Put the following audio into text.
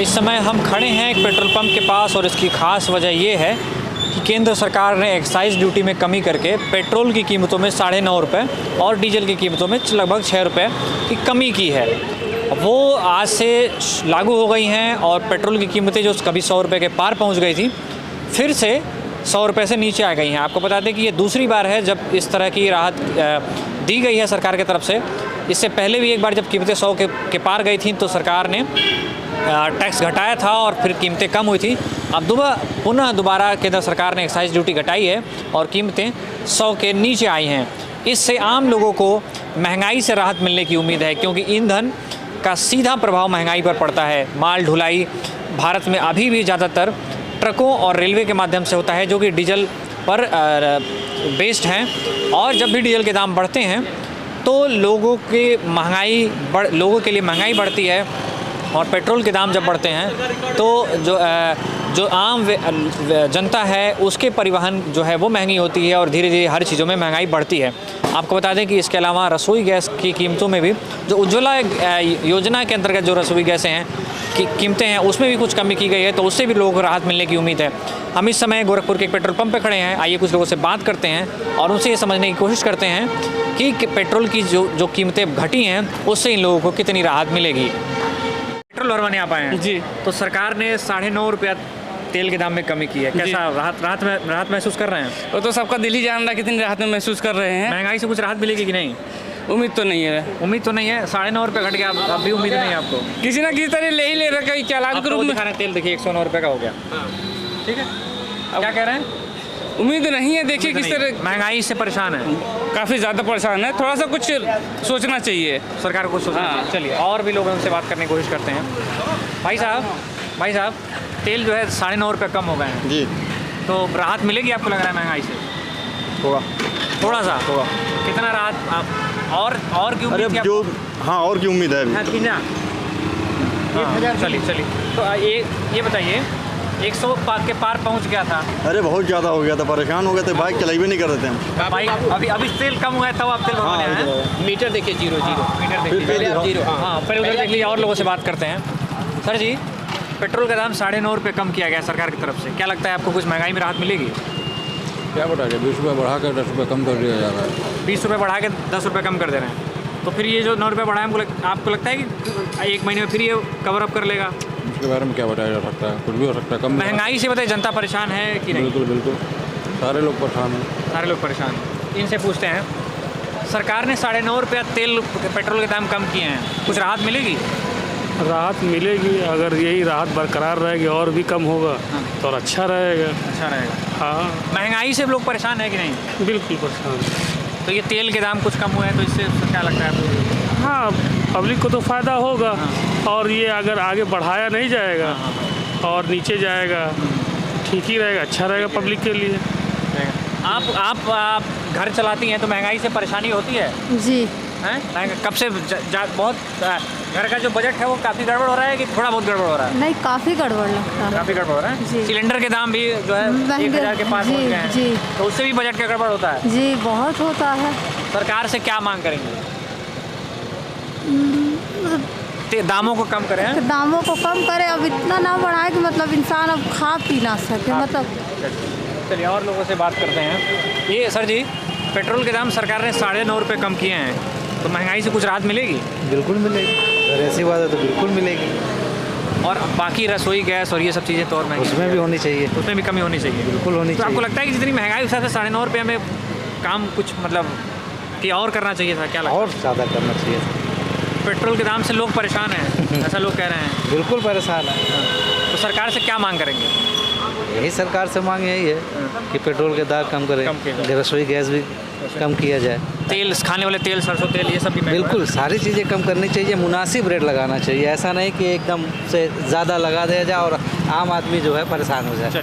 इस समय हम खड़े हैं एक पेट्रोल पंप के पास और इसकी ख़ास वजह ये है कि केंद्र सरकार ने एक्साइज़ ड्यूटी में कमी करके पेट्रोल की कीमतों में 9.5 रुपये और डीजल की कीमतों में लगभग 6 रुपये की कमी की है। वो आज से लागू हो गई हैं और पेट्रोल की कीमतें जो कभी 100 रुपये के पार पहुंच गई थी फिर से 100 रुपये से नीचे आ गई हैं। आपको बता दें कि ये दूसरी बार है जब इस तरह की राहत दी गई है सरकार की तरफ से। इससे पहले भी एक बार जब कीमतें 100 के पार गई थी तो सरकार ने टैक्स घटाया था और फिर कीमतें कम हुई थी। अब पुनः दोबारा केंद्र सरकार ने एक्साइज़ ड्यूटी घटाई है और कीमतें 100 के नीचे आई हैं। इससे आम लोगों को महंगाई से राहत मिलने की उम्मीद है, क्योंकि ईंधन का सीधा प्रभाव महंगाई पर पड़ता है। माल ढुलाई भारत में अभी भी ज़्यादातर ट्रकों और रेलवे के माध्यम से होता है, जो कि डीजल पर बेस्ड हैं। और जब भी डीजल के दाम बढ़ते हैं तो लोगों के लिए महंगाई बढ़ती है और पेट्रोल के दाम जब बढ़ते हैं तो जो आम जनता है उसके परिवहन जो है वो महंगी होती है और धीरे धीरे हर चीज़ों में महंगाई बढ़ती है। आपको बता दें कि इसके अलावा रसोई गैस की कीमतों में भी जो उज्ज्वला योजना के अंतर्गत जो रसोई गैसें हैं की कीमतें हैं उसमें भी कुछ कमी की गई है, तो उससे भी लोगों को राहत मिलने की उम्मीद है। हम इस समय गोरखपुर के एक पेट्रोल पंप पे खड़े हैं। आइए कुछ लोगों से बात करते हैं और उनसे ये समझने की कोशिश करते हैं कि पेट्रोल की जो कीमतें घटी हैं उससे इन लोगों को कितनी राहत मिलेगी। पेट्रोल भरवाने आप आए हैं जी, तो सरकार ने 9.5 रुपया तेल के दाम में कमी की है। कैसा राहत महसूस कर रहे हैं? वो तो सबका दिल ही जान रहा है कितनी राहत में महसूस कर रहे हैं। महंगाई से कुछ राहत मिलेगी कि नहीं? उम्मीद तो नहीं है। उम्मीद तो नहीं है। 9.5 रुपये घट गया, अब भी उम्मीद नहीं है आपको? किसी ना किसी तरह ले ही ले रखा है। क्या लाभ के रूप में तेल देखिए 109 रुपये का हो गया। ठीक है, अब क्या कह रहे हैं? उम्मीद नहीं है। देखिए किस तरह महंगाई से परेशान है, काफ़ी ज़्यादा परेशान है। थोड़ा सा कुछ सोचना चाहिए सरकार को सोचना चाहिए। चलिए और भी लोग उनसे बात करने की कोशिश करते हैं। भाई साहब तेल जो है 9.5 रुपये कम हो गए हैं जी, तो राहत मिलेगी आपको लग रहा है महंगाई से? थोड़ा सा होगा। कितना राहत और की उम्मीद थी आपको? हाँ, और की उम्मीद है अभी। चलिए तो ये बताइए 100 के पार पहुंच गया था। अरे बहुत ज़्यादा हो गया था, परेशान हो गए थे, बाइक चलाई भी नहीं कर रहे थे हम। बाइक अभी तेल कम हुआ है तब आप तेल भरवाने आए हैं? मीटर देखिए, जीरो मीटर देखिए, पहले आप जीरो। हाँ पहले उधर देख लीजिए। और लोगों से बात करते हैं। सर जी, पेट्रोल का दाम 9.5 रुपये कम किया गया सरकार की तरफ से, क्या लगता है आपको कुछ महंगाई में राहत मिलेगी? क्या बता रहे, 20 रुपये बढ़ा कर 10 रुपये कम कर दिया जा रहा है। 20 रुपये बढ़ा के 10 रुपये कम कर दे रहे हैं, तो फिर ये जो 9 रुपये बढ़ाए आपको लगता है कि 1 महीने में फिर ये कवर अप कर लेगा? उसके बारे में क्या बताया जा सकता है? कुछ भी हो सकता है। कम महंगाई से बताइए जनता परेशान है कि नहीं? बिल्कुल सारे लोग परेशान हैं। सारे लोग परेशान हैं। इनसे पूछते हैं, सरकार ने 9.5 रुपया पेट्रोल के दाम कम किए हैं, कुछ राहत मिलेगी? राहत मिलेगी, अगर यही राहत बरकरार रहेगी और भी कम होगा तो और अच्छा रहेगा। हाँ, महंगाई से लोग परेशान है कि नहीं? बिल्कुल परेशान। तो ये तेल के दाम कुछ कम हुए हैं तो इससे क्या लगता है आपको? हाँ, पब्लिक को तो फ़ायदा होगा। और ये अगर आगे बढ़ाया नहीं जाएगा और नीचे जाएगा, ठीक ही रहेगा, अच्छा रहेगा पब्लिक के लिए। आप घर चलाती हैं तो महंगाई से परेशानी होती है? जी। हैं? कब से बहुत घर का जो बजट है वो काफ़ी गड़बड़ हो रहा है कि थोड़ा बहुत गड़बड़ हो रहा है? नहीं, काफ़ी गड़बड़ लगता है। काफ़ी गड़बड़ हो रहा है। जी। सिलेंडर के दाम भी जो है 1000 के पास पहुंच गए हैं। जी, तो उससे भी बजट का गड़बड़ होता है? जी, बहुत होता है। सरकार से क्या मांग करेंगे? दामों को कम करें? दामों को कम करे, अब इतना ना बढ़ाए कि मतलब इंसान अब खा पी ना सके। मतलब चलिए और लोगों से बात करते हैं। ये सर जी, पेट्रोल के दाम सरकार ने 9.5 रुपये कम किए हैं, तो महंगाई से कुछ राहत मिलेगी? बिल्कुल मिलेगी। अगर ऐसी बात है तो बिल्कुल मिलेगी। और बाकी रसोई गैस और ये सब चीज़ें तो और महंगी, उसमें भी होनी चाहिए। उसमें भी कमी होनी चाहिए। बिल्कुल होनी तो आपको चाहिए। लगता है कि जितनी महंगाई उस हिसाब से 9.5 रुपये में काम कुछ मतलब कि और करना चाहिए था? क्या लगता है? और ज़्यादा करना चाहिए। पेट्रोल के दाम से लोग परेशान हैं ऐसा लोग कह रहे हैं। बिल्कुल परेशान है। तो सरकार से क्या मांग करेंगे? यही सरकार से मांग यही है कि पेट्रोल के दाम कम करें, रसोई गैस भी कम किया जाए, तेल खाने वाले तेल, सरसों तेल, ये सब भी बिल्कुल सारी चीज़ें कम करनी चाहिए। मुनासिब रेट लगाना चाहिए, ऐसा नहीं कि एकदम से ज़्यादा लगा दिया जाए और आम आदमी जो है परेशान हो जाए।